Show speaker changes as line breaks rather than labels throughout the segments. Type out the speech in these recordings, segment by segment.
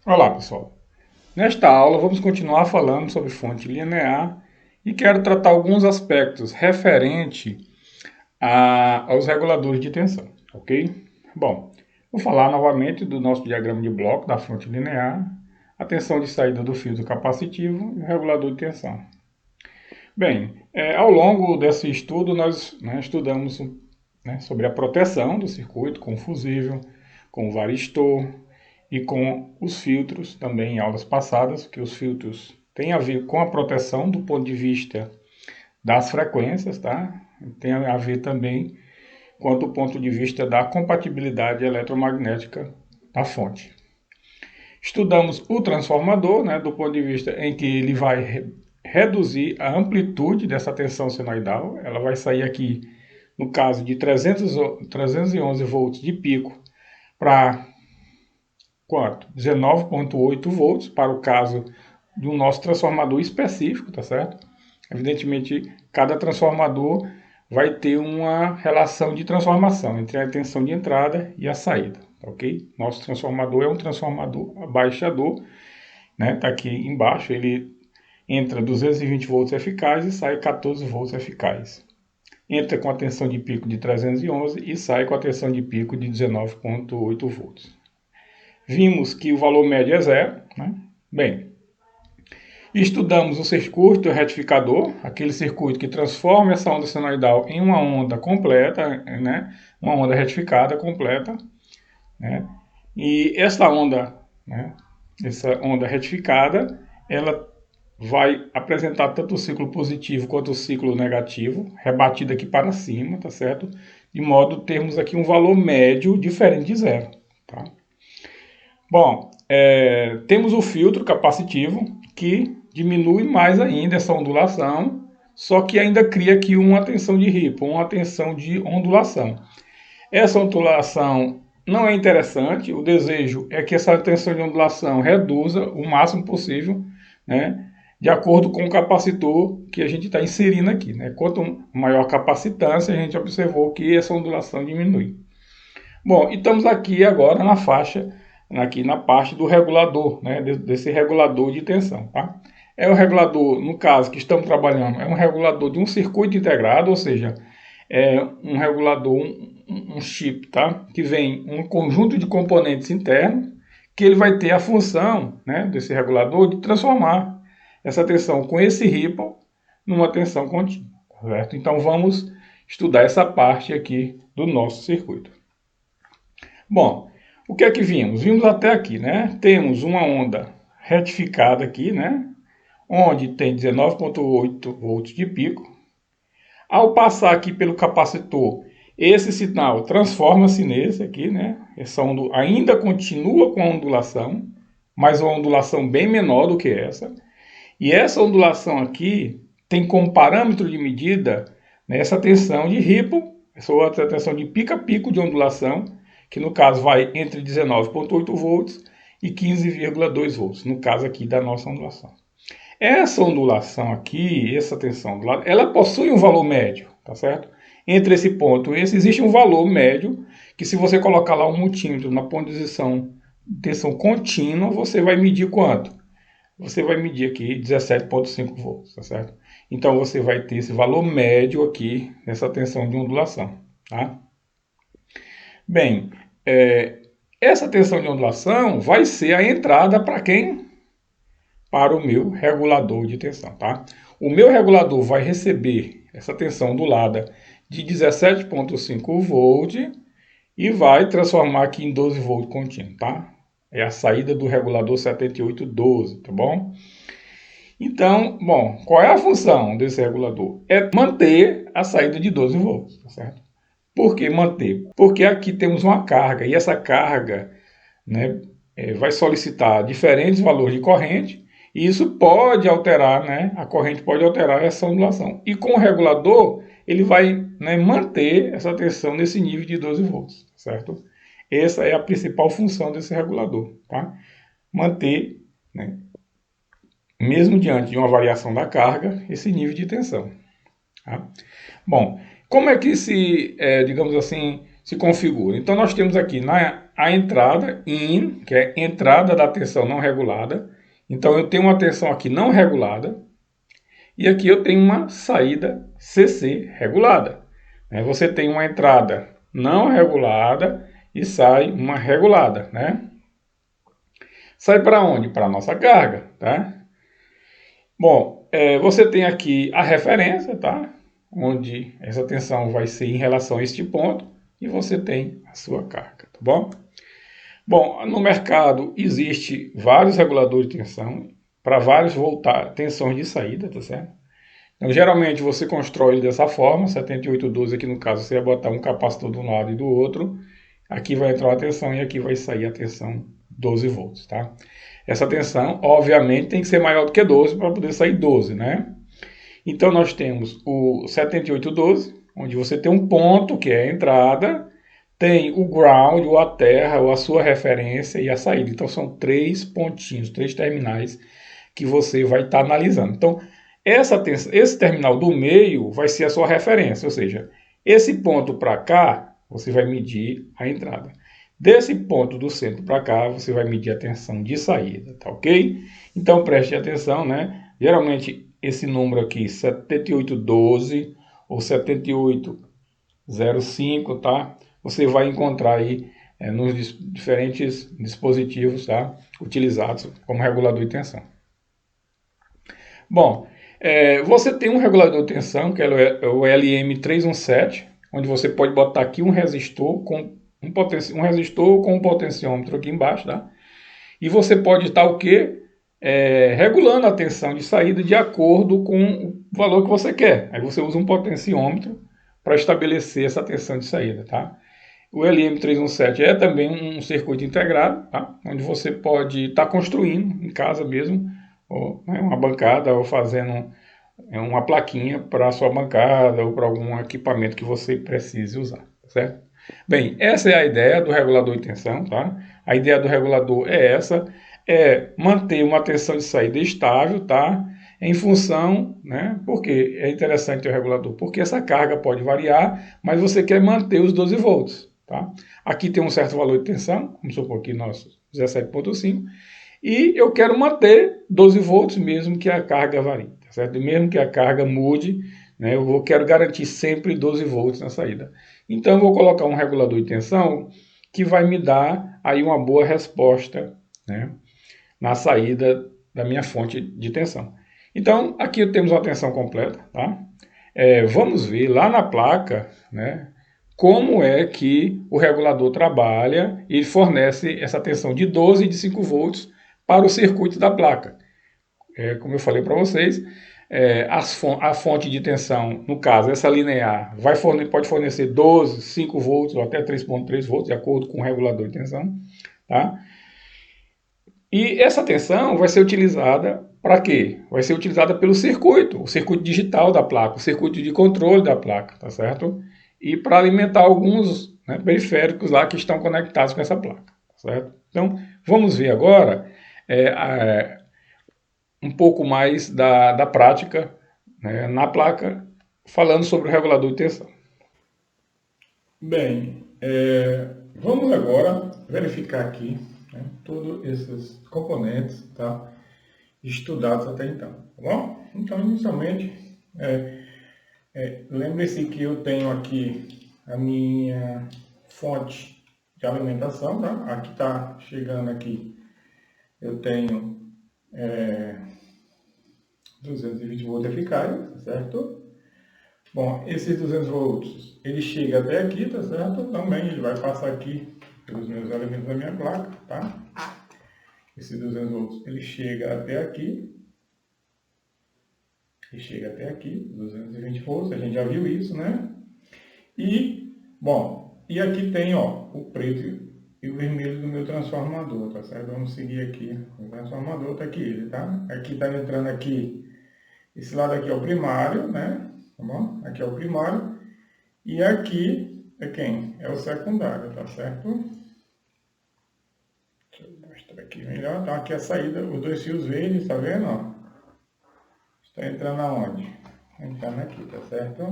Olá, pessoal. Nesta aula vamos continuar falando sobre fonte linear e quero tratar alguns aspectos referente aos reguladores de tensão, ok? Bom, vou falar novamente do nosso diagrama de bloco da fonte linear, a tensão de saída do filtro capacitivo e o regulador de tensão. Bem, ao longo desse estudo nós estudamos sobre a proteção do circuito com fusível, com varistor, e com os filtros também em aulas passadas, que os filtros têm a ver com a proteção do ponto de vista das frequências, tá? Tem a ver também quanto do ponto de vista da compatibilidade eletromagnética da fonte. Estudamos o transformador, do ponto de vista em que ele vai reduzir a amplitude dessa tensão senoidal. Ela vai sair aqui, no caso de 311 volts de pico, para quanto? 19,8 volts para o caso do nosso transformador específico, tá certo? Evidentemente, cada transformador vai ter uma relação de transformação entre a tensão de entrada e a saída, ok? Nosso transformador é um transformador abaixador, tá aqui embaixo, ele entra 220 volts eficaz e sai 14 volts eficaz. Entra com a tensão de pico de 311 e sai com a tensão de pico de 19,8 volts. Vimos que o valor médio é zero. Bem, estudamos o circuito retificador, aquele circuito que transforma essa onda senoidal em uma onda completa, uma onda retificada completa. E essa onda retificada, ela vai apresentar tanto o ciclo positivo quanto o ciclo negativo, rebatido aqui para cima, tá certo? De modo que termos aqui um valor médio diferente de zero, tá? Bom, temos o filtro capacitivo, que diminui mais ainda essa ondulação, só que ainda cria aqui uma tensão de ripple, uma tensão de ondulação. Essa ondulação não é interessante, o desejo é que essa tensão de ondulação reduza o máximo possível, de acordo com o capacitor que a gente está inserindo aqui. Quanto maior a capacitância, a gente observou que essa ondulação diminui. Bom, e estamos aqui agora na faixa, aqui na parte do regulador, desse regulador de tensão, tá? É o regulador, no caso que estamos trabalhando, é um regulador de um circuito integrado, ou seja, é um regulador, um chip, tá? Que vem um conjunto de componentes internos, que ele vai ter a função, desse regulador de transformar essa tensão com esse ripple numa tensão contínua, certo? Então vamos estudar essa parte aqui do nosso circuito. Bom, o que é que vimos? Vimos até aqui, Temos uma onda retificada aqui, onde tem 19,8 volts de pico. Ao passar aqui pelo capacitor, esse sinal transforma-se nesse aqui, Essa onda ainda continua com a ondulação, mas uma ondulação bem menor do que essa. E essa ondulação aqui tem como parâmetro de medida essa tensão de ripple, essa outra tensão de pico a pico de ondulação, que no caso vai entre 19,8 volts e 15,2 volts, no caso aqui da nossa ondulação. Essa ondulação aqui, essa tensão ondulada, ela possui um valor médio, tá certo? Entre esse ponto e esse existe um valor médio, que se você colocar lá um multímetro na posição de tensão contínua, você vai medir quanto? Você vai medir aqui 17,5 volts, tá certo? Então você vai ter esse valor médio aqui nessa tensão de ondulação, tá? Bem, essa tensão de ondulação vai ser a entrada para quem? Para o meu regulador de tensão, tá? O meu regulador vai receber essa tensão ondulada de 17,5 volts e vai transformar aqui em 12 volts contínuo, tá? É a saída do regulador 7812, tá bom? Então, bom, qual é a função desse regulador? É manter a saída de 12 volts, tá certo? Por que manter? Porque aqui temos uma carga, e essa carga vai solicitar diferentes valores de corrente, e isso pode alterar, a corrente pode alterar essa ondulação. E com o regulador, ele vai manter essa tensão nesse nível de 12 volts, certo? Essa é a principal função desse regulador, tá? Manter, mesmo diante de uma variação da carga, esse nível de tensão. Tá? Bom, como é que digamos assim, se configura? Então nós temos aqui a entrada in, que é entrada da tensão não regulada. Então eu tenho uma tensão aqui não regulada e aqui eu tenho uma saída CC regulada. Você tem uma entrada não regulada e sai uma regulada, né? Sai para onde? Para a nossa carga, tá? Bom, você tem aqui a referência, tá? Onde essa tensão vai ser em relação a este ponto e você tem a sua carga, tá bom? Bom, no mercado existe vários reguladores de tensão para várias tensões de saída, tá certo? Então, geralmente você constrói ele dessa forma, 7812 aqui no caso, você vai botar um capacitor de um lado e do outro, aqui vai entrar a tensão e aqui vai sair a tensão 12 volts, tá? Essa tensão, obviamente, tem que ser maior do que 12 para poder sair 12, né? Então, nós temos o 7812, onde você tem um ponto, que é a entrada, tem o ground, ou a terra, ou a sua referência e a saída. Então, são 3 pontinhos, 3 terminais que você vai estar analisando. Então, esse terminal do meio vai ser a sua referência, ou seja, esse ponto para cá, você vai medir a entrada. Desse ponto do centro para cá, você vai medir a tensão de saída, tá ok? Então preste atenção, né? Geralmente esse número aqui, 7812 ou 7805, tá? Você vai encontrar aí nos diferentes dispositivos, tá? Utilizados como regulador de tensão. Bom, você tem um regulador de tensão, que é o LM317, onde você pode botar aqui um resistor com um resistor com um potenciômetro aqui embaixo, tá? E você pode estar o quê? Regulando a tensão de saída de acordo com o valor que você quer. Aí você usa um potenciômetro para estabelecer essa tensão de saída, tá? O LM317 é também um circuito integrado, tá? Onde você pode estar construindo em casa mesmo, ou, uma bancada, ou fazendo uma plaquinha para a sua bancada ou para algum equipamento que você precise usar, certo? Bem, essa é a ideia do regulador de tensão, tá? A ideia do regulador é essa, é manter uma tensão de saída estável, tá? Em função, né? Porque é interessante o regulador, porque essa carga pode variar, mas você quer manter os 12 volts, tá? Aqui tem um certo valor de tensão, vamos supor aqui nosso 17,5, e eu quero manter 12 volts mesmo que a carga varie, tá certo? Mesmo que a carga mude, né? Eu quero garantir sempre 12 volts na saída. Então, eu vou colocar um regulador de tensão que vai me dar aí uma boa resposta, né, na saída da minha fonte de tensão. Então, aqui temos uma tensão completa, tá? Vamos ver lá na placa, né, como é que o regulador trabalha e fornece essa tensão de 12 e de 5 volts para o circuito da placa. Como eu falei para vocês, a fonte de tensão, no caso, essa linear, pode fornecer 12, 5 volts ou até 3,3 volts, de acordo com o regulador de tensão. Tá? E essa tensão vai ser utilizada para quê? Vai ser utilizada pelo circuito, o circuito digital da placa, o circuito de controle da placa, tá certo? E para alimentar alguns, né, periféricos lá que estão conectados com essa placa, tá certo? Então, vamos ver agora um pouco mais da prática, né, na placa, falando sobre o regulador de tensão. Bem, vamos agora verificar aqui, né, todos esses componentes, tá, estudados até então, tá bom? Então, inicialmente, lembre-se que eu tenho aqui a minha fonte de alimentação, tá? Aqui está chegando aqui, eu tenho 220 volts eficazes, certo? Bom, esses 200 volts, ele chega até aqui, tá certo? Também ele vai passar aqui pelos meus elementos da minha placa, tá? Esses 200 volts, ele chega até aqui. Ele chega até aqui, 220 volts, a gente já viu isso, né? E, bom, e aqui tem, ó, o preto e o vermelho do meu transformador, tá certo? Vamos seguir aqui. O transformador tá aqui, ele tá? Aqui tá entrando aqui, esse lado aqui é o primário, né? Tá bom? Aqui é o primário. E aqui é quem? É o secundário, tá certo? Deixa eu mostrar aqui melhor. Então aqui é a saída, os dois fios verdes, tá vendo? Ó? Está entrando aonde? Entrando aqui, tá certo?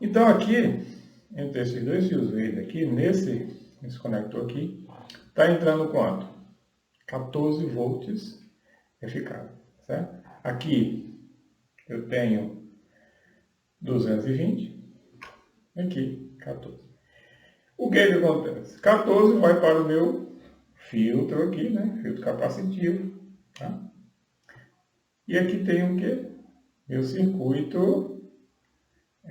Então aqui
entre esses dois fios verdes aqui, nesse conector aqui, está entrando quanto? 14 volts eficaz, certo? Aqui eu tenho 220, aqui 14. O que acontece? 14 vai para o meu filtro aqui, né? Filtro capacitivo, tá? E aqui tem o que? Meu circuito,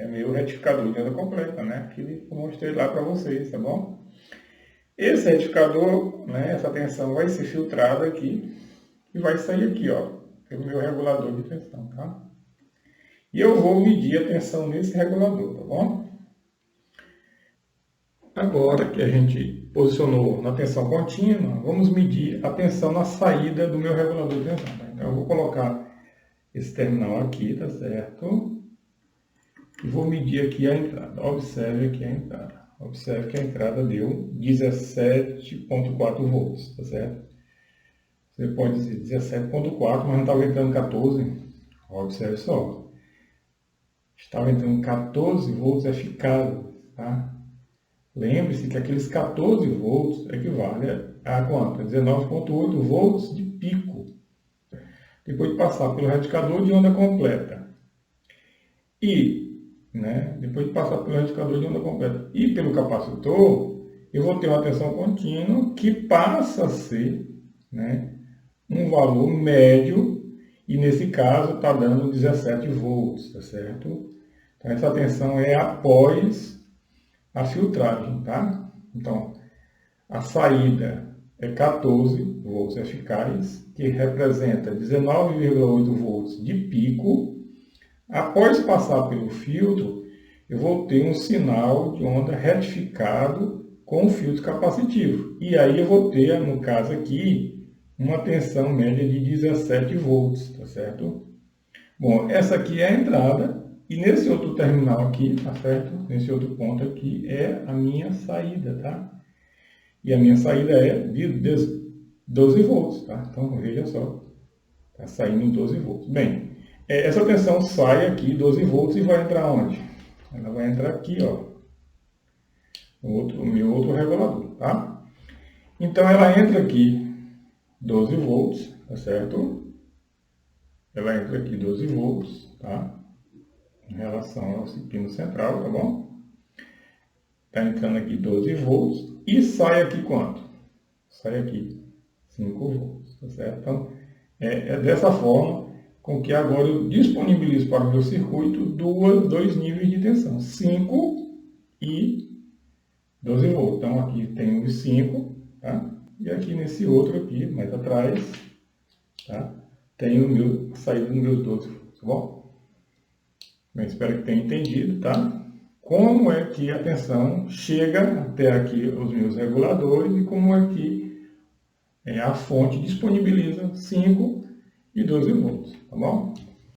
meu retificador de onda completa, né? Que eu mostrei lá para vocês, tá bom? Esse retificador, né, essa tensão vai ser filtrada aqui e vai sair aqui, ó, pelo meu regulador de tensão, tá? E eu vou medir a tensão nesse regulador, tá bom? Agora que a gente posicionou na tensão contínua, vamos medir a tensão na saída do meu regulador de tensão, tá? Então eu vou colocar esse terminal aqui, tá certo? E vou medir aqui a entrada. Observe aqui a entrada. Observe que a entrada deu 17,4 volts, tá certo? Você pode dizer 17,4, mas não estava entrando 14. Observe só. Estava entrando 14 volts eficazes, tá? Lembre-se que aqueles 14 volts equivale a quanto? 19,8 volts de pico. Depois de passar pelo retificador de onda completa. Depois de passar pelo retificador de onda completa e pelo capacitor, eu vou ter uma tensão contínua que passa a ser, né, um valor médio, e nesse caso está dando 17 volts, tá certo? Então essa tensão é após a filtragem, tá? Então a saída é 14 volts eficaz, que representa 19,8 volts de pico. Após passar pelo filtro, eu vou ter um sinal de onda retificado com o filtro capacitivo. E aí eu vou ter, no caso aqui, uma tensão média de 17 volts, tá certo? Bom, essa aqui é a entrada, e nesse outro terminal aqui, tá certo? Nesse outro ponto aqui é a minha saída, tá? E a minha saída é de 12 volts, tá? Então veja só, tá saindo 12 volts. Bem, essa tensão sai aqui 12 volts e vai entrar onde? Ela vai entrar aqui, ó, no meu outro regulador, tá? Então ela entra aqui 12 volts, tá certo? Ela entra aqui 12 volts, tá? Em relação ao pino central, tá bom? Tá entrando aqui 12 volts e sai aqui quanto? Sai aqui 5 volts, tá certo? Então é dessa forma com que agora eu disponibilizo para o meu circuito dois níveis de tensão, 5 e 12 volts. Então aqui tem os 5, tá? E aqui nesse outro aqui, mais atrás, tá? Tem a saída dos meus 12 volts, tá bom? Bem, espero que tenha entendido, tá? Como é que a tensão chega até aqui os meus reguladores e como é que a fonte disponibiliza 5 e 12 volts, tá bom?